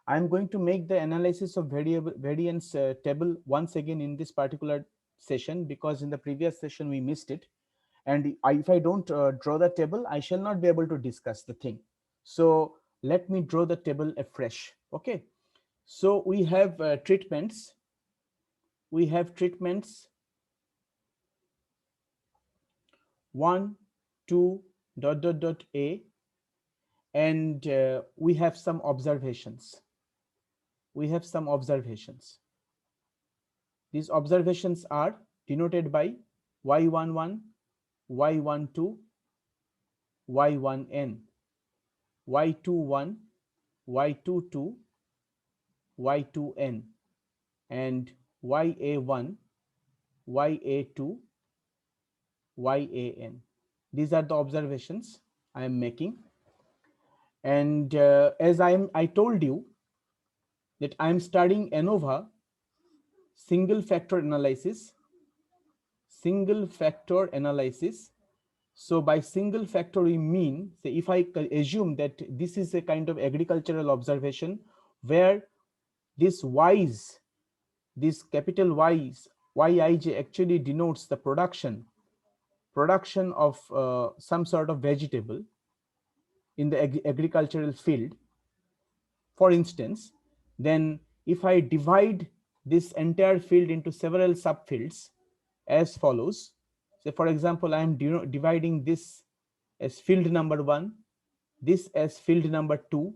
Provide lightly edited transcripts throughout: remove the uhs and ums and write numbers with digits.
I'm going to make the analysis of variance table once again in this particular session, because in the previous session we missed it. And if I don't draw the table, I shall not be able to discuss the thing. So let me draw the table afresh. Okay. So we have treatments. We have treatments 1, 2, dot, dot, dot, A, and we have some observations. We have some observations. These observations are denoted by y11, y12, y1n, y21, y22, y2n, and ya1, ya2, yan. These are the observations I am making. And as I told you that I am studying ANOVA, single factor analysis. Single factor analysis. So by single factor we mean, say if I assume that this is a kind of agricultural observation where this y's, this capital Y's, Yij actually denotes the production of some sort of vegetable in the agricultural field, for instance, then if I divide this entire field into several subfields as follows. So for example, I am dividing this as field number 1, this as field number 2,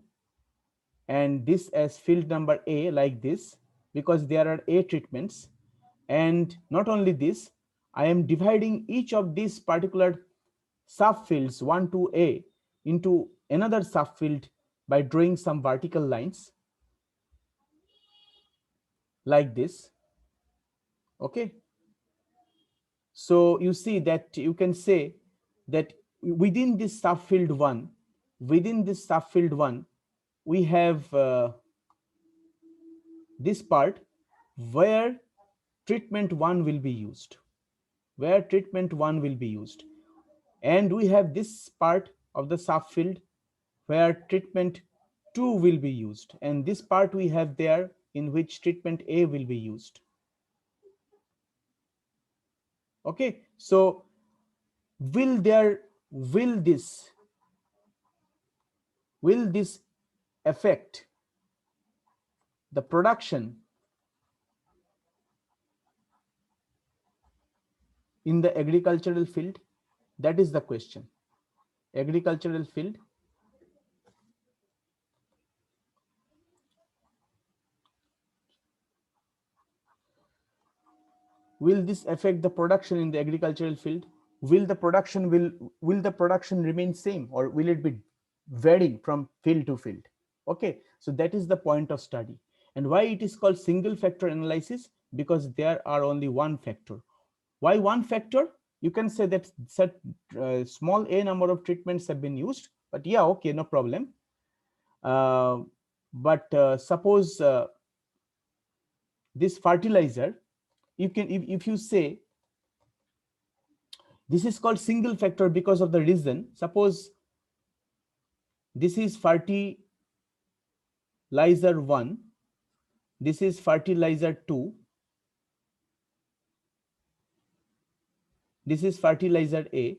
and this as field number A, like this, because there are A treatments. And not only this, I am dividing each of these particular subfields 1 to A into another subfield by drawing some vertical lines like this. Okay. So you see that you can say that within this subfield 1, we have this part where treatment 1 will be used, and we have this part of the subfield where treatment 2 will be used, and this part we have there in which treatment A will be used. Okay, so will this affect the production in the agricultural field? That is the question. Agricultural field. Will this affect the production in the agricultural field? Will the production remain same, or will it be varying from field to field? Okay, so that is the point of study. And why it is called single factor analysis? Because there are only one factor. Why one factor? You can say that small a number of treatments have been used, but yeah, okay, no problem. But suppose this fertilizer, you can, if you say this is called single factor because of the reason, suppose this is fertilizer 1, this is fertilizer 2, this is fertilizer A.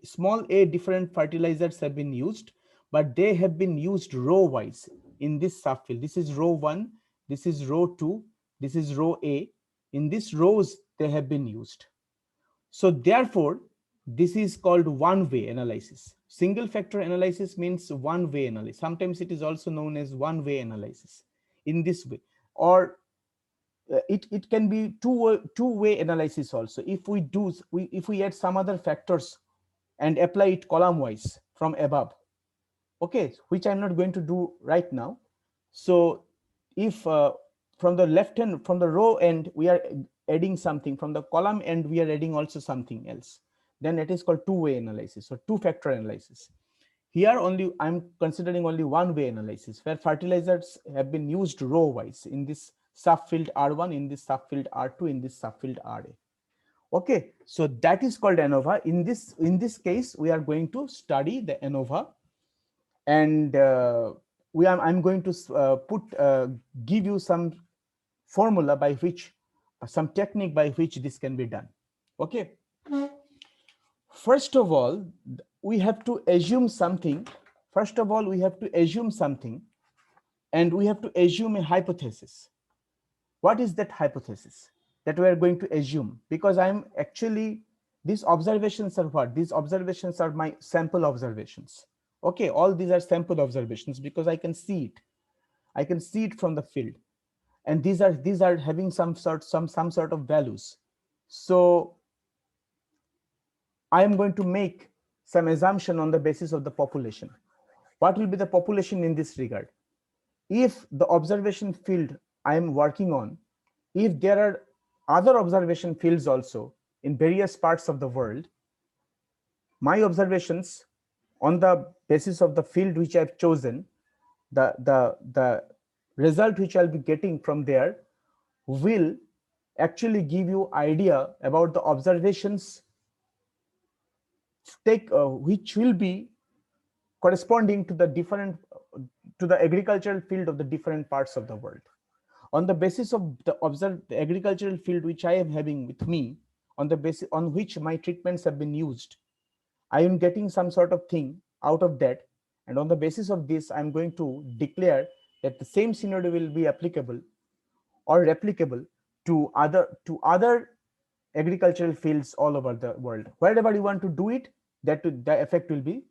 Small a different fertilizers have been used, but they have been used row wise in this subfield. This is row 1, this is row 2, this is row A. In these rows they have been used. So therefore this is called one-way analysis. Single factor analysis means one-way analysis. Sometimes it is also known as one-way analysis in this way, or it can be two-way analysis also. If we add some other factors and apply it column wise from above, okay, which I'm not going to do right now. So if from the left hand, from the row end, we are adding something, from the column end we are adding also something else, then it is called two-way analysis or two-factor analysis. Here only I'm considering only one-way analysis, where fertilizers have been used row wise in this subfield R1, in this subfield R2, in this subfield RA. Okay, so that is called ANOVA. In this case we are going to study the ANOVA, and I'm going to give you some formula by which some technique by which this can be done. Okay, first of all we have to assume something. First of all we have to assume something, and we have to assume a hypothesis. What is that hypothesis that we are going to assume? Because I'm actually, these observations are what? These observations are my sample observations. Okay, all these are sample observations because I can see it. I can see it from the field, and these are having some sort of values. So I am going to make some assumption on the basis of the population. What will be the population in this regard? If the observation field I am working on, if there are other observation fields also in various parts of the world, my observations on the basis of the field which I've chosen, the result which I'll be getting from there will actually give you idea about the observations which will be corresponding to the different to the agricultural field of the different parts of the world. On the basis of the agricultural field which I am having with me, on the basis on which my treatments have been used, I am getting some sort of thing out of that, and on the basis of this I'm going to declare that the same scenario will be applicable or replicable to other agricultural fields all over the world. Wherever you want to do it, the effect will be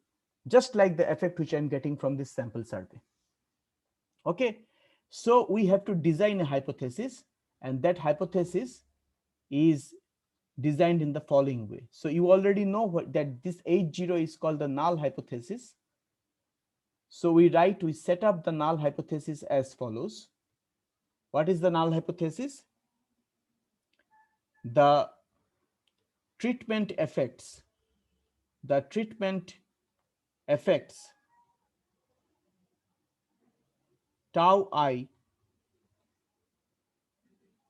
just like the effect which I'm getting from this sample survey. Okay, so we have to design a hypothesis, and that hypothesis is designed in the following way. So you already know that this H0 is called the null hypothesis. So we set up the null hypothesis as follows. What is the null hypothesis? The treatment effects tau I,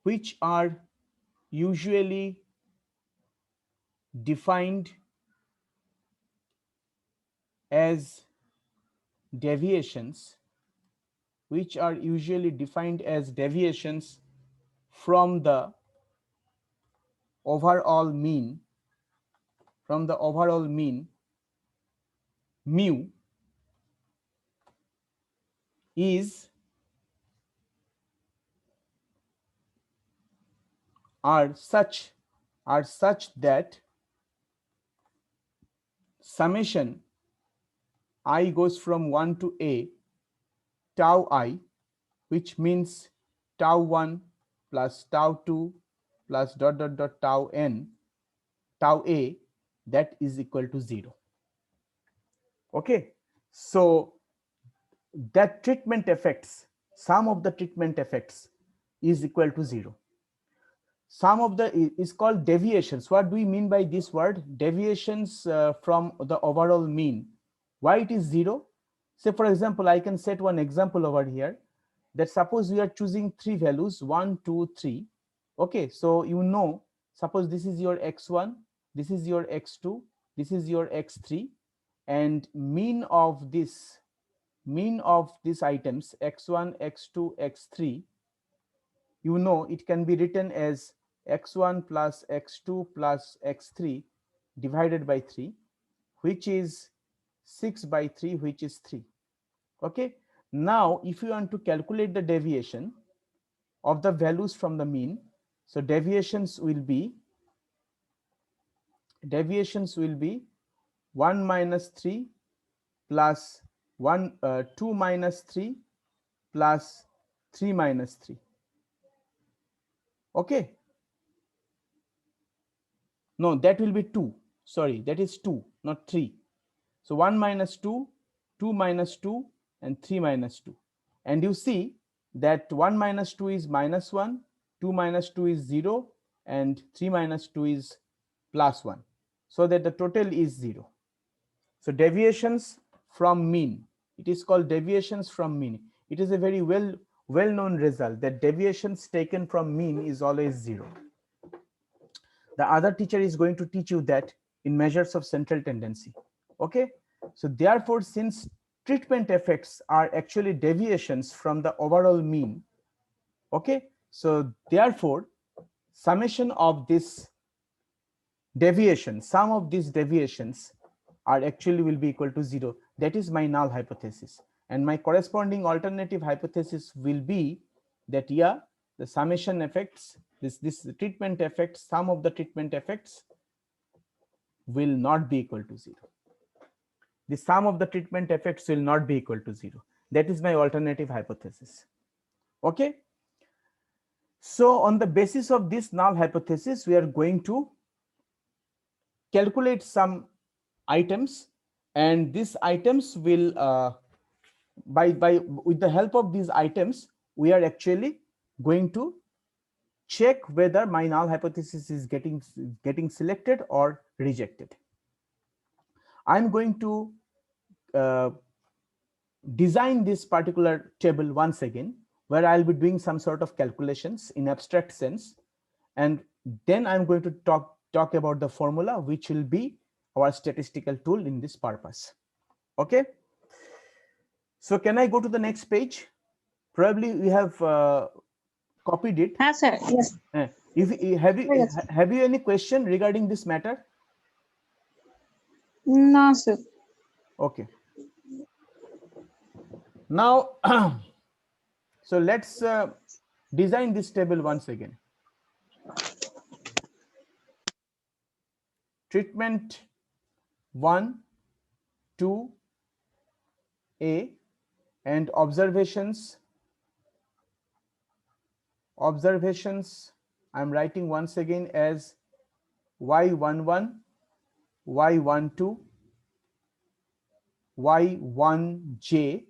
which are usually defined as deviations, from the overall mean, mu is are such that summation I goes from 1 to a, tau I, which means tau 1 plus tau 2 plus tau n, tau a, that is equal to 0. Okay, so that sum of the treatment effects is equal to 0. Sum of the is called deviations. What do we mean by this word? Deviations from the overall mean. Why it is 0? Say for example, I can set one example over here, that suppose we are choosing 3 values 1, 2, 3. Okay, so suppose this is your x1, this is your x2, this is your x3, and mean of these items x1, x2, x3, it can be written as x1 plus x2 plus x3 divided by 3, which is 6 by 3, which is 3. Okay, now if you want to calculate the deviation of the values from the mean, so deviations will be 1 minus 3 plus 2 minus 3 plus 3 minus 3. Okay, no, that will be 2. Sorry, that is 2, not 3. So 1 minus 2, 2 minus 2, and 3 minus 2. And you see that 1 minus 2 is minus 1, 2 minus 2 is 0, and 3 minus 2 is plus 1. So that the total is 0. So deviations from mean, it is called deviations from mean. It is a very well-known result that deviations taken from mean is always 0. The other teacher is going to teach you that in measures of central tendency. Okay, so therefore, since treatment effects are actually deviations from the overall mean. Okay, so therefore summation of this deviation, sum of these deviations are actually will be equal to 0. That is my null hypothesis, and my corresponding alternative hypothesis will be that, yeah, the summation effects, this treatment effects, sum of the treatment effects will not be equal to 0. The sum of the treatment effects will not be equal to 0. That is my alternative hypothesis. Okay, so on the basis of this null hypothesis, we are going to calculate some items, and these items will by with the help of these items, we are actually going to check whether my null hypothesis is getting selected or rejected. I'm going to design this particular table once again, where I'll be doing some sort of calculations in abstract sense, and then I'm going to talk about the formula, which will be our statistical tool in this purpose. Okay, so can I go to the next page? Probably we have copied it. Yes, sir. Yes. Have you any question regarding this matter? No, sir. Okay. Now, so let's design this table once again. Treatment 1, 2, A, and observations. I'm writing once again as Y11, Y12, Y1J,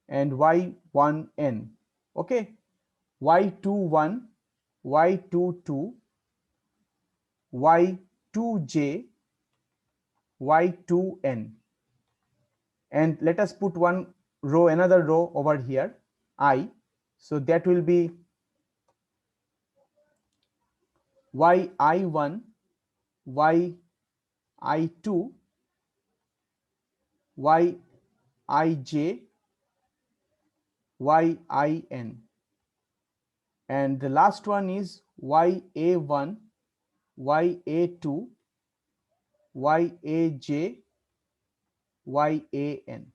and Y1N. Okay, Y21, Y22, Y2J, Y2N. And let us put another row over here, I. So that will be yi1, yi2, yij, yin. And the last one is ya1, ya2, yaj, yan.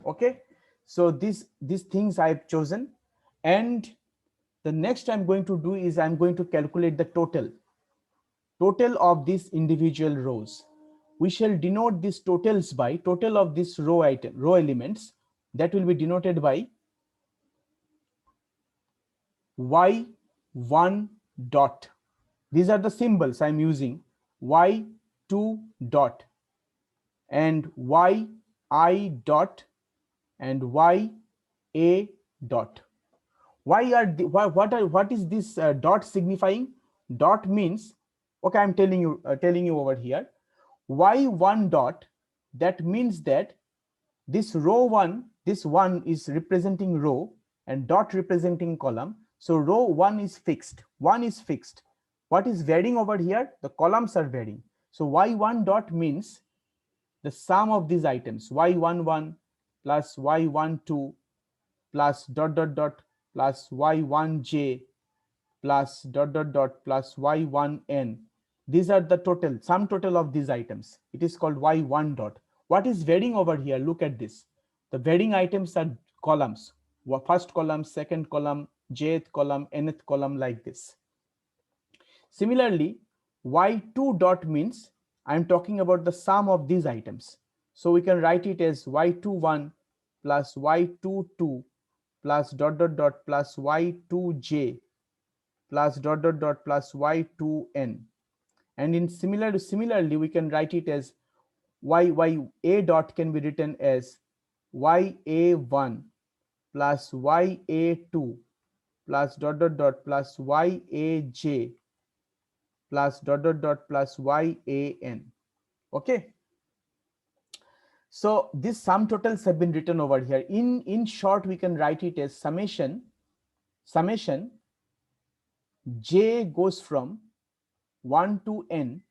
Okay, so these things I've chosen, and the next I'm going to do is I'm going to calculate the total of these individual rows. We shall denote these totals by total of this row elements, that will be denoted by y1 dot. These are the symbols I'm using, y2 dot and yi dot and ya dot. What is this dot signifying? Dot means, okay, I'm telling you over here, y1 dot, that means that this row 1, this 1 is representing row and dot representing column. So row 1 is fixed. What is varying over here? The columns are varying. So y1 dot means the sum of these items, y11 plus y12 plus dot dot dot plus y1j plus dot dot dot plus y1n. These are the total, sum total of these items. It is called y1 dot. What is varying over here? Look at this. The varying items are columns. First column, second column, jth column, nth column, like this. Similarly, y2 dot means I'm talking about the sum of these items. So we can write it as y21 plus y22 plus dot dot dot plus y2j plus dot dot dot plus y2n. And in similarly, we can write it as ya dot can be written as ya1 plus ya2 plus dot dot dot plus yaj plus dot dot dot plus yan. Okay, so these sum totals have been written over here. In short, we can write it as summation j goes from 1 to n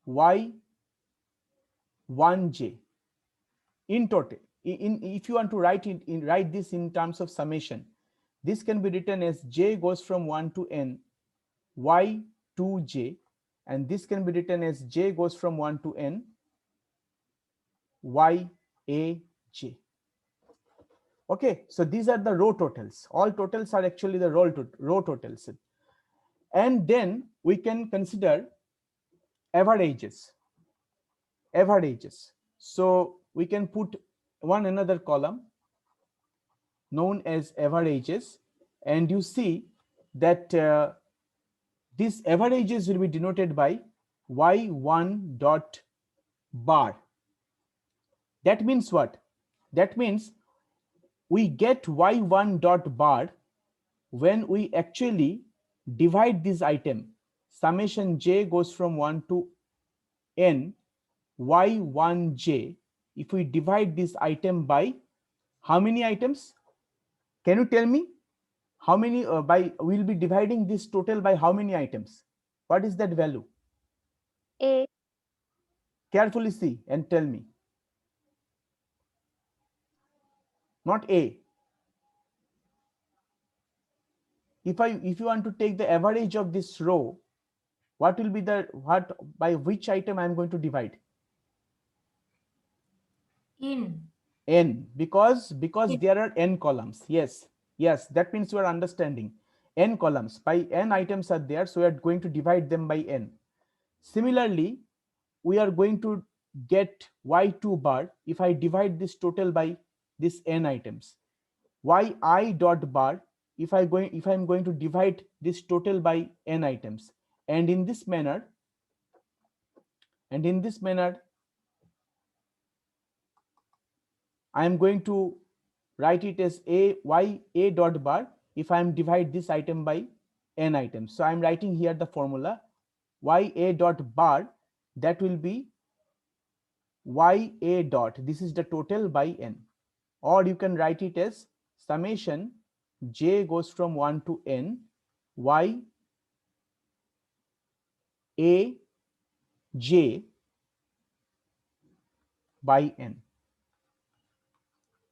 y1j. in total. If you want to write this in terms of summation, this can be written as j goes from 1 to n y to j, and this can be written as j goes from 1 to n y a j. Okay, so these are the row totals. All totals are actually the row totals. And then we can consider averages. So we can put one another column known as averages, and you see that these averages will be denoted by y1 dot bar. That means what? That means we get y1 dot bar when we actually divide this item. Summation j goes from 1 to n y1j. If we divide this item by how many items? Can you tell me how many we'll be dividing this total by how many items? What is that value? A. Carefully see and tell me. Not a. If you want to take the average of this row, what will be the by which item I am going to divide? N, because there are n columns. Yes, that means you are understanding. N columns, by n items are there, so we are going to divide them by n. Similarly, we are going to get y2 bar if I divide this total by this n items. yi dot bar if I'm going to divide this total by n items, and in this manner I am going to write it as a dot bar if I am divide this item by n items. So I am writing here the formula ya dot bar, that will be ya dot, this is the total by n, or you can write it as summation j goes from 1 to n y a j by n.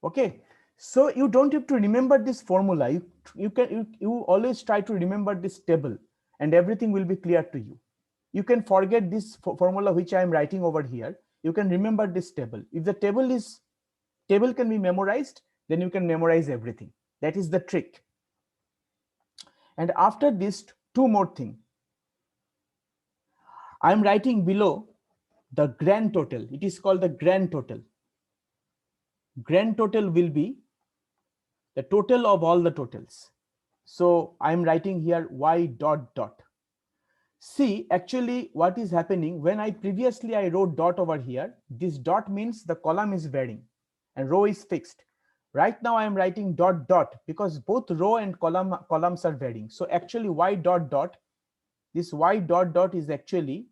Okay, so you don't have to remember this formula. You always try to remember this table, and everything will be clear to you. You can forget this formula which I am writing over here. You can remember this table. If the table can be memorized, then you can memorize everything. That is the trick. And after this, two more things. I am writing below the grand total. It is called the grand total. Grand total will be the total of all the totals. So I am writing here y dot dot. See, actually what is happening, when I wrote dot over here, this dot means the column is varying and row is fixed. Right now I am writing dot dot because both row and columns are varying. So actually y dot dot, this y dot dot is actually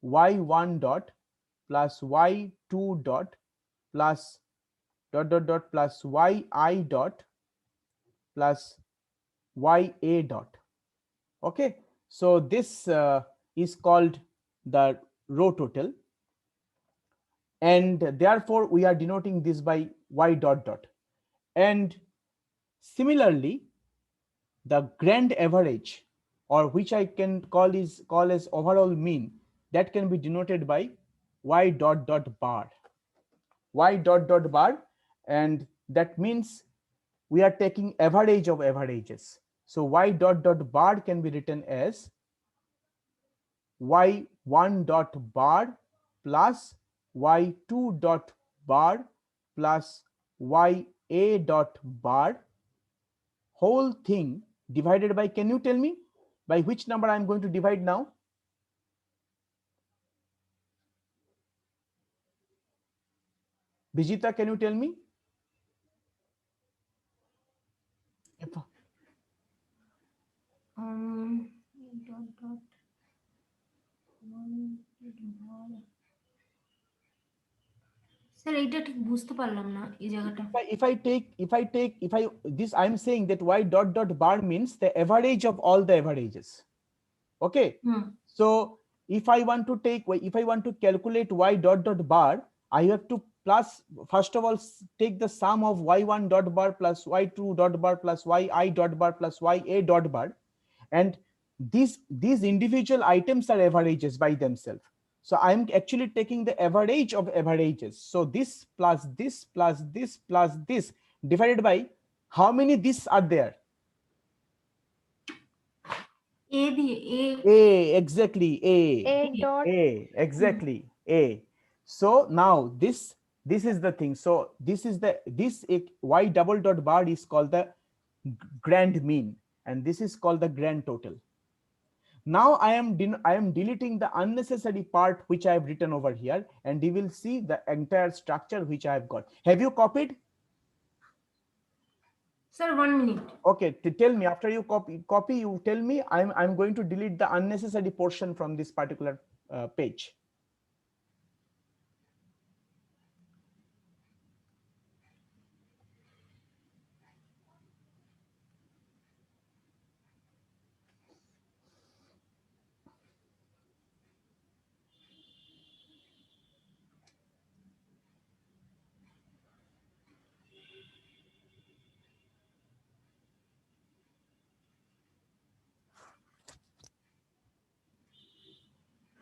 y1 dot plus y2 dot plus dot dot dot plus yi dot plus ya dot. Okay, so this is called the row total, and therefore we are denoting this by y dot dot. And similarly, the grand average, or which I can call as overall mean, that can be denoted by y dot dot bar. Y dot dot bar, and that means we are taking average of averages. So y dot dot bar can be written as y1 dot bar plus y2 dot bar plus ya dot bar, whole thing divided by, can you tell me by which number I am going to divide now? Vijita, can you tell me? dot dot sir এইটা ঠিক বুঝতে পারলাম না এই জায়গাটা। If I this I am saying that y dot dot bar means the average of all the averages. Okay, so if I want to calculate y dot dot bar, I have to plus, first of all, take the sum of y1 dot bar plus y2 dot bar plus yi dot bar plus ya dot bar, and these individual items are averages by themselves. So I'm actually taking the average of averages. So this plus this plus this plus this divided by how many this are there? A, exactly, A dot. exactly, A. So now this is the thing. So this is the y double dot bar is called the grand mean, and this is called the grand total. Now I am deleting the unnecessary part which I have written over here, and you will see the entire structure which I have got. Have you copied? Sir, 1 minute. Okay, tell me, after you copy, you tell me. I'm going to delete the unnecessary portion from this particular page.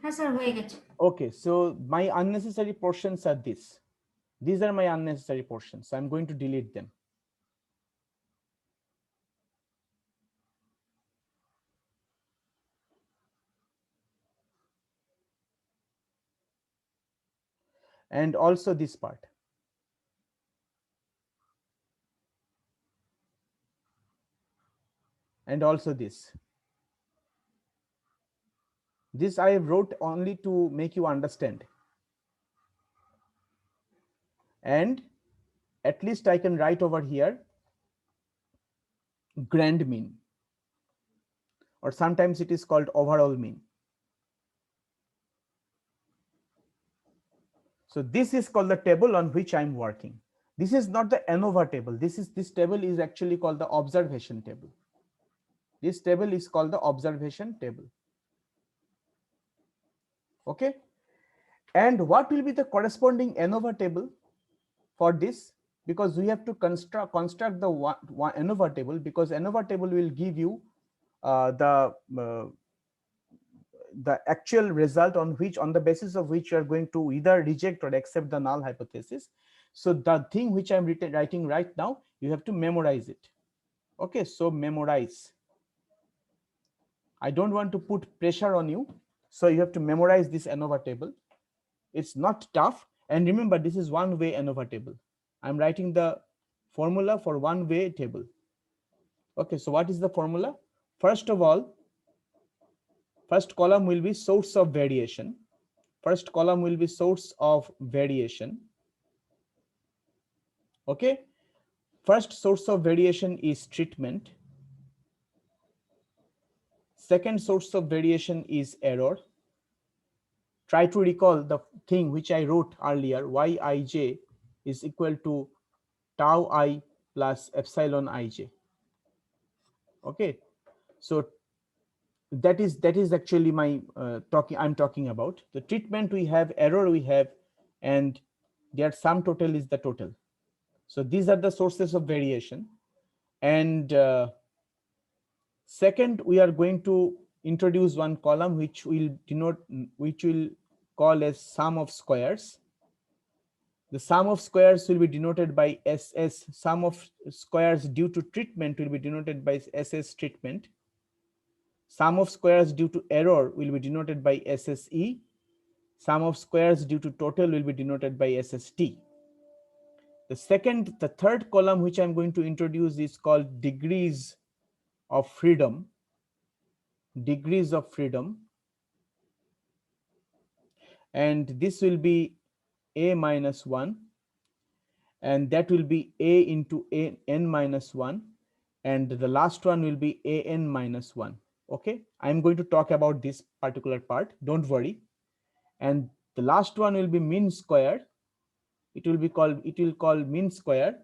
হ্যাঁ sir হয়ে গেছে। Okay, so my unnecessary portions are this. These are my unnecessary portions. So I'm going to delete them. And also this part. And also this. This I wrote only to make you understand. And at least I can write over here grand mean, or sometimes it is called overall mean. So this is called the table on which I'm working. This is not the ANOVA table. This table is actually called the observation table. This table is called the observation table. Okay. And what will be the corresponding ANOVA table for this? Because we have to construct the ANOVA table, because ANOVA table will give you the actual result on the basis of which you are going to either reject or accept the null hypothesis. So the thing which I'm writing right now, you have to memorize it. Okay, so memorize. I don't want to put pressure on you, so you have to memorize this ANOVA table. It's not tough, and remember, this is one-way ANOVA table. I'm writing the formula for one-way table. Okay, so what is the formula? First of all, first column will be source of variation. First column will be source of variation. Okay, first source of variation is treatment. Second source of variation is error. Try to recall the thing which I wrote earlier. Yij is equal to tau I plus epsilon ij. Okay, so that is actually my I'm talking about. The treatment we have, error we have, and their sum total is the total. So these are the sources of variation. And second, we are going to introduce one column which will call as sum of squares. The sum of squares will be denoted by SS. Sum of squares due to treatment will be denoted by SS treatment. Sum of squares due to error will be denoted by SSE. Sum of squares due to total will be denoted by SST. The third column which I'm going to introduce is called degrees of freedom. Degrees of freedom. And this will be A minus 1. And that will be A into n minus 1. And the last one will be an minus 1. Okay, I'm going to talk about this particular part, don't worry. And the last one will be mean square. It will call mean square,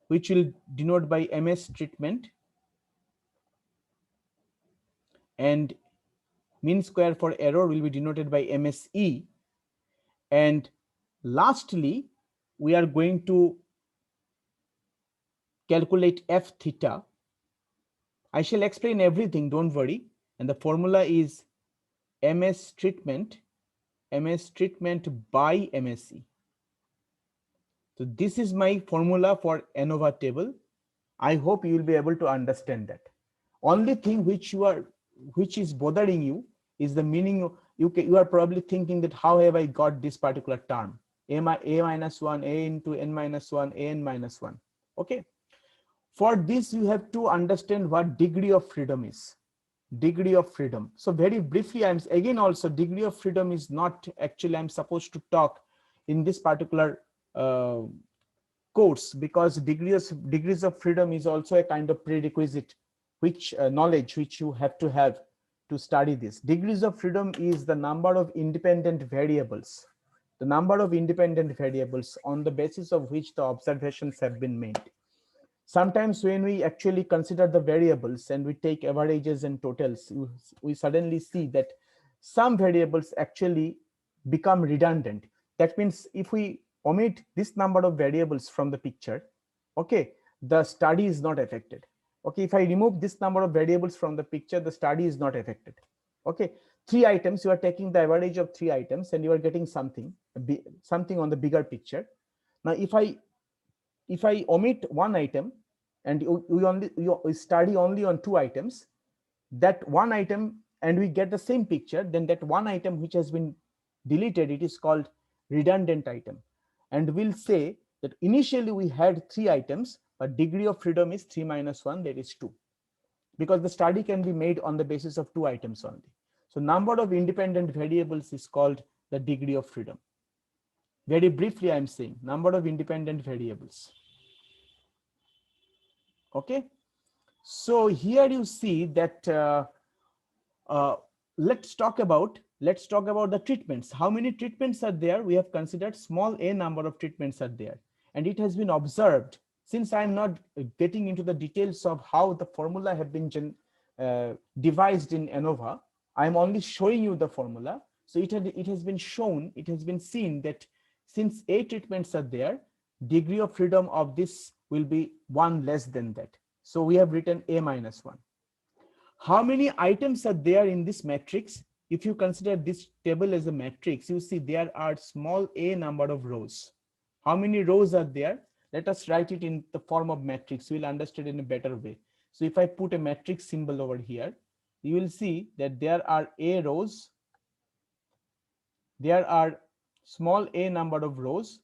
which will denote by MS treatment, and mean square for error will be denoted by MSE. And lastly, we are going to calculate f theta. I shall explain everything, don't worry. And the formula is ms treatment by MSE. So this is my formula for ANOVA table. I hope you will be able to understand that. Only thing which is bothering you is the meaning of, you are probably thinking that how have I got this particular term, a minus 1, a into n minus 1, a n minus 1. Okay. For this, you have to understand what degree of freedom is. Degree of freedom. So very briefly, I'm again also, degree of freedom is not actually I'm supposed to talk in this particular course, because degrees of freedom is also a kind of prerequisite which knowledge which you have to study this. Degrees of freedom is the number of independent variables, on the basis of which the observations have been made. Sometimes when we actually consider the variables and we take averages and totals, we suddenly see that some variables actually become redundant. That means if we omit this number of variables from the picture, okay, the study is not affected. Okay, if I remove this number of variables from the picture, the study is not affected. Okay, 3 items, you are taking the average of 3 items and you are getting something on the bigger picture. Now if I omit one item and we study only on 2 items, that one item, and we get the same picture, then that one item which has been deleted, it is called redundant item. And we'll say that initially we had 3 items, but degree of freedom is 3 minus 1, that is 2, because the study can be made on the basis of 2 items only. So number of independent variables is called the degree of freedom. Very briefly, I'm saying number of independent variables. Okay, so here you see that let's talk about the treatments. How many treatments are there? We have considered small a number of treatments are there, and it has been observed. Since I'm not getting into the details of how the formula have been devised in ANOVA, I'm only showing you the formula. So it has been shown, it has been seen that since a treatments are there, degree of freedom of this will be 1 less than that. So we have written a minus 1. How many items are there in this matrix? If you consider this table as a matrix, you see there are small a number of rows. How many rows are there? Let us write it in the form of matrix. We'll understand in a better way. So if I put a matrix symbol over here, you will see that there are a rows. There are small a number of rows.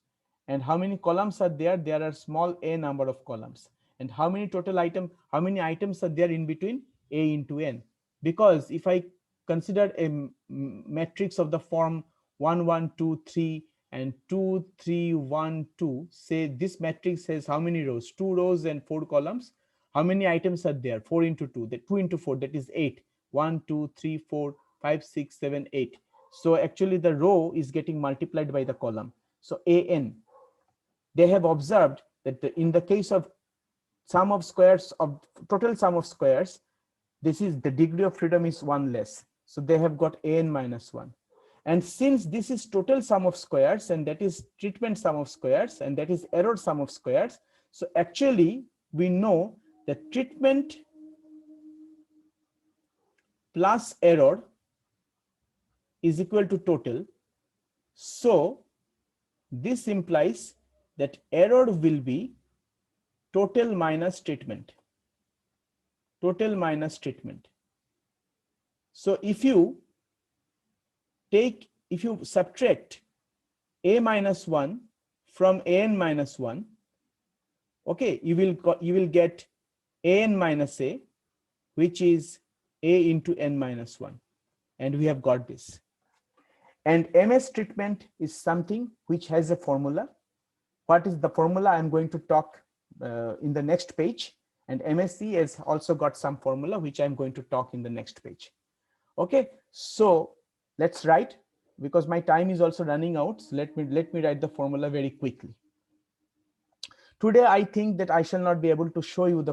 And how many columns are there? There are small a number of columns. And how many items are there in between? A into n. Because if I consider a matrix of the form 1 1 2 3 and 2 3 1 2, say this matrix has how many rows? 2 rows and 4 columns. How many items are there? 4 into 2, that 2 into 4, that is 8. 1 2 3 4 5 6 7 8. So actually the row is getting multiplied by the column. So an, they have observed that in the case of sum of squares of total sum of squares, this is the degree of freedom is 1 less. So they have got an minus 1. And since this is total sum of squares, and that is treatment sum of squares, and that is error sum of squares, so actually we know that treatment plus error is equal to total. So this implies that error will be total minus treatment. Total minus treatment. So if you subtract a minus 1 from an minus 1, okay, you will get an minus a, which is a into n minus 1, and we have got this. And ms treatment is something which has a formula. What is the formula? I'm going to talk in the next page, and MSc has also got some formula which I'm going to talk in the next page. Okay, so let's write, because my time is also running out. So let me write the formula very quickly. Today, I think that I shall not be able to show you the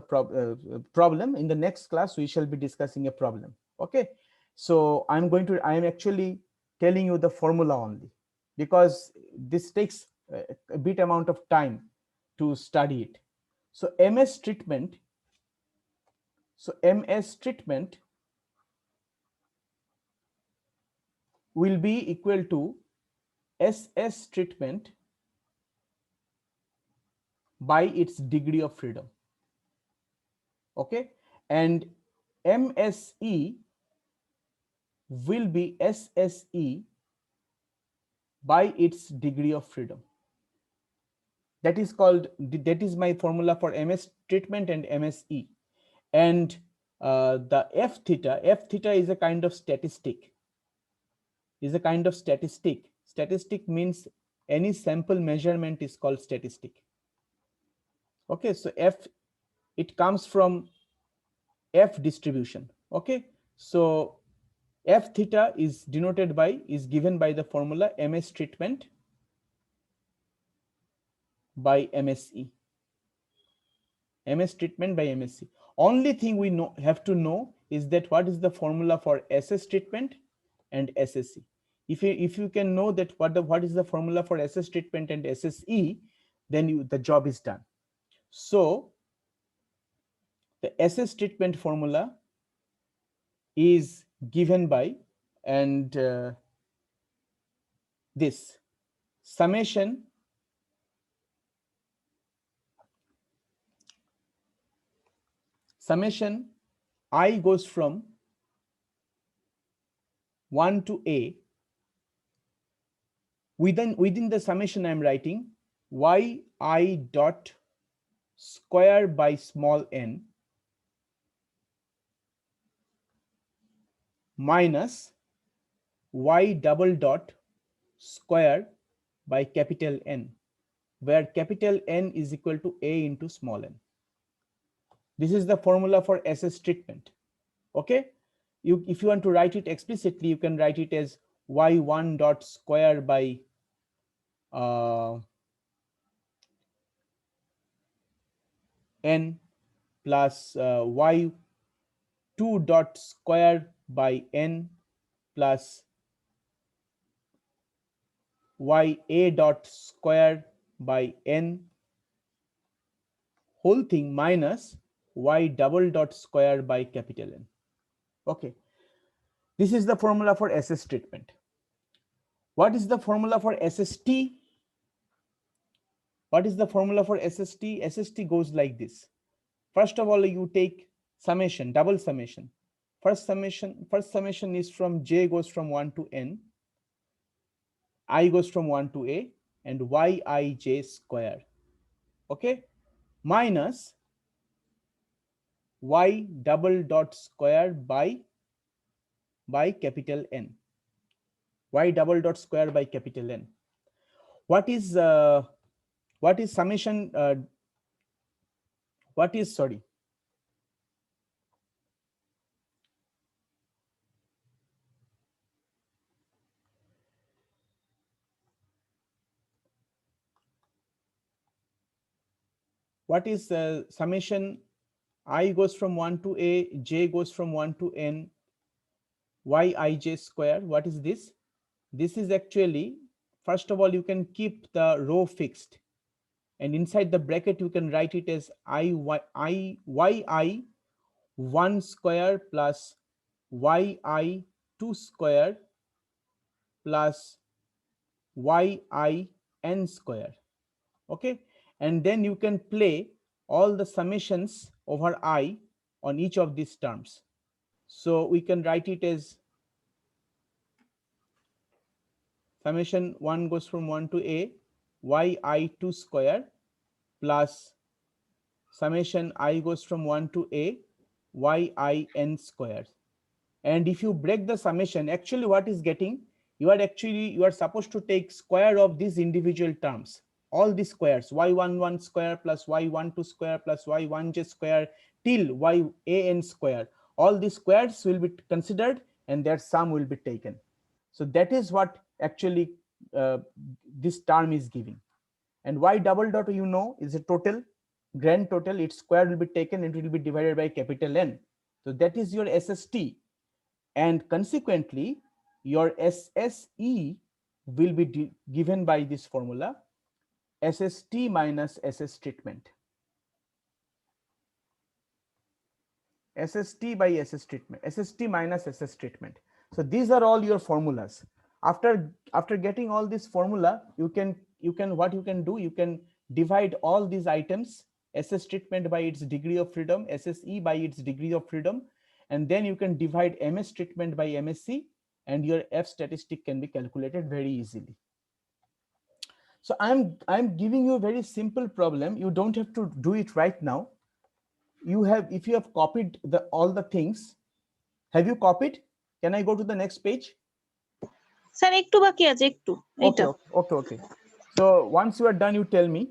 problem. In the next class, we shall be discussing a problem. Okay, so I'm actually telling you the formula only, because this takes a bit amount of time to study it. So ms treatment will be equal to ss treatment by its degree of freedom. Okay, and mse will be sse by its degree of freedom. That is called, that is my formula for ms treatment and mse. And the f theta is a kind of statistic, statistic means any sample measurement is called statistic. Okay, so f, it comes from f distribution. Okay, so f theta is denoted by, is given by the formula ms treatment by mse, ms treatment by mse. Only thing we have to know is that what is the formula for ss treatment and sse. If you can know that what is the formula for ss treatment and sse, then the job is done. So the ss treatment formula is given by, and this summation I goes from 1 to a. Within the summation I am writing yi dot square by small n minus y double dot square by capital N, where capital N is equal to a into small n. This is the formula for SS treatment. Okay, if you want to write it explicitly, you can write it as y1 dot square by n plus y2 dot square by n plus ya dot square by n whole thing minus y double dot square by capital N. Okay, this is the formula for SS treatment. What is the formula for SST? What is the formula for SST? SST goes like this. First of all, you take summation, double summation. First summation is from j goes from 1 to n, I goes from 1 to a, and yij square. Okay, minus y double dot square by capital N. Y double dot square by capital N. What is summation? What is, sorry, what is summation I goes from 1 to a, j goes from 1 to n, yij square? What is this? This is actually, first of all, you can keep the row fixed, and inside the bracket you can write it as yi 1 square plus yi 2 square plus yi n square. Okay, and then you can play all the summations over I on each of these terms. So we can write it as summation 1 goes from 1 to a, yi2 square plus summation I goes from 1 to a, yin square. And if you break the summation, actually what is getting, you are supposed to take square of these individual terms, all these squares, y11 square plus y12 square plus y1j square till yan square. All these squares will be considered and their sum will be taken. So that is what actually this term is giving. And y double dot, you know, is a total, grand total. Its square will be taken and it will be divided by capital N. So that is your SST, and consequently your SSE will be given by this formula. SST minus SS treatment. SST by SS treatment, SST minus SS treatment. So these are all your formulas. After getting all this formula, you can what you can do, you can divide all these items, SS treatment by its degree of freedom, SSE by its degree of freedom, and then you can divide MS treatment by MSC, and your F statistic can be calculated very easily. So I'm giving you a very simple problem. You don't have to do it right now. You have, if you have copied all the things, have you copied? Can I go to the next page? Sir একটু বাকি আছে একটু এইটা Okay. So once you are done, you tell me.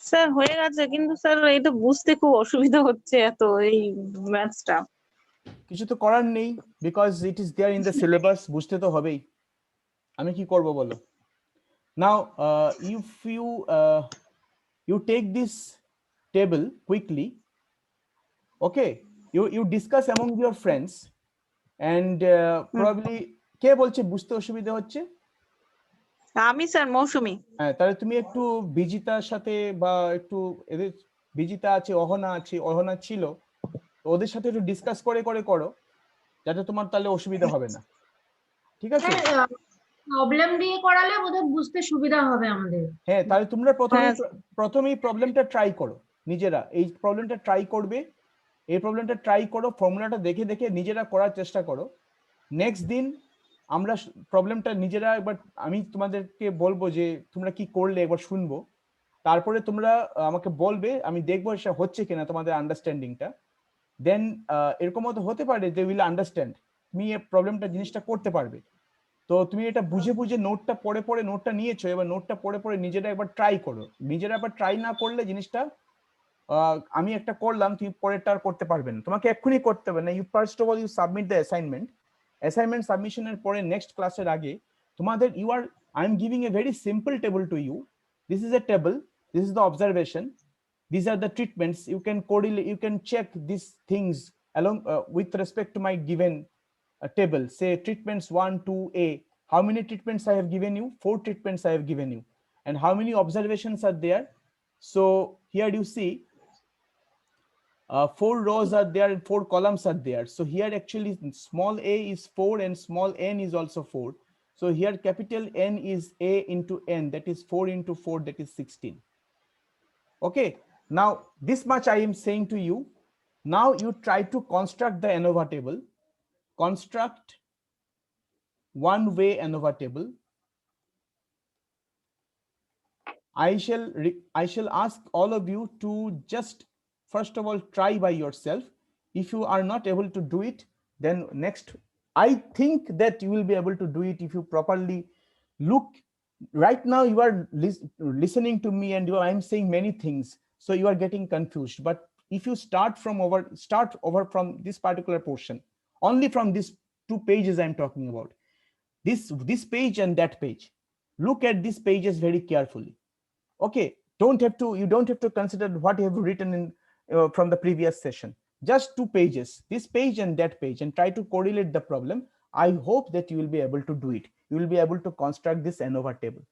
Sir হয়ে গেছে, কিন্তু sir এটা বুঝতে খুব অসুবিধা হচ্ছে এত এই ম্যাথসটা। কিছু তো করার নেই, because it is there in the syllabus, বুঝতে তো হবেই, আমি কি করব বলো। Now if you take this table quickly, okay, you discuss among your friends, and probably কে বলছে বুঝতে অসুবিধা হচ্ছে? আমি স্যার মৌসুমী। হ্যাঁ, তাহলে তুমি একটু বিজিতার সাথে, বা একটু এদের, বিজিতা আছে, অহনা আছে, অহনা ছিল, ওদের সাথে একটু ডিসকাস করে করো, যাতে তোমার তাহলে অসুবিধা হবে না, ঠিক আছে? প্রবলেম দিয়ে করালে বোধহয় বুঝতে সুবিধা হবে আমাদের। হ্যাঁ, তাহলে তোমরা প্রথমেই প্রবলেমটা ট্রাই করো নিজেরা, এই প্রবলেমটা ট্রাই করবে, এই প্রবলেমটা ট্রাই করো, ফর্মুলাটা দেখে দেখে নিজেরা করার চেষ্টা করো। নেক্সট দিন আমরা প্রবলেমটা নিজেরা একবার, আমি তোমাদেরকে বলবো যে তোমরা কি করলে একবার শুনবো, তারপরে তোমরা আমাকে বলবে, আমি দেখবো এটা হচ্ছে কিনা তোমাদের আন্ডারস্ট্যান্ডিংটা। দেন এরকম হতে পারে যে উইল আন্ডারস্ট্যান্ড, তুমি এই প্রবলেমটা জিনিসটা করতে পারবে। তো তুমি এটা বুঝে বুঝে নোটটা পড়ে নোটটা নিয়েছো, এবার নোটটা পড়ে নিজেরা একবার ট্রাই করো। নিজেরা একবার ট্রাই না করলে জিনিসটা, আমি একটা করলাম, তুমি পরেরটা আর করতে পারবে না, তোমাকে এক্ষুনি করতে হবে না। You first of all you submit the assignment সাবমিশনের পরে নেক্সট ক্লাসের আগে তোমাদের, I am giving a very simple table to you. This is a table, this is the observation, these are the treatments. You can correlate, you can check these things along with respect to my given table. Say treatments 1 2 a, how many treatments I have given you? 4 treatments I have given you. And how many observations are there? So here you see 4 rows are there and 4 columns are there. So here actually small a is 4 and small n is also 4. So here capital N is a into n, that is 4 into 4, that is 16. Okay, now this much I am saying to you. Now you try to construct the ANOVA table. Construct one-way ANOVA table. I shall ask all of you to just first of all try by yourself. If you are not able to do it, then next, I think that you will be able to do it if you properly look. Right now you are listening to me and I'm saying many things, so you are getting confused. But if you start over from this particular portion, only from these 2 pages I'm talking about, this page and that page, look at these pages very carefully. Okay, you don't have to consider what you have written in from the previous session. Just 2 pages, this page and that page, and try to correlate the problem. I hope that you will be able to do it. You will be able to construct this ANOVA table.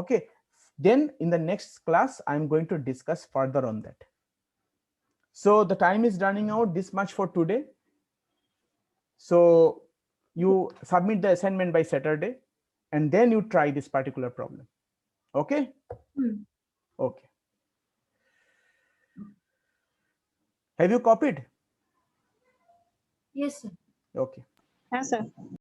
Okay, then in the next class I'm going to discuss further on that. So the time is running out, this much for today. So you submit the assignment by Saturday, and then you try this particular problem. Okay. Okay, have you copied? Yes sir. Okay. হ্যাঁ sir.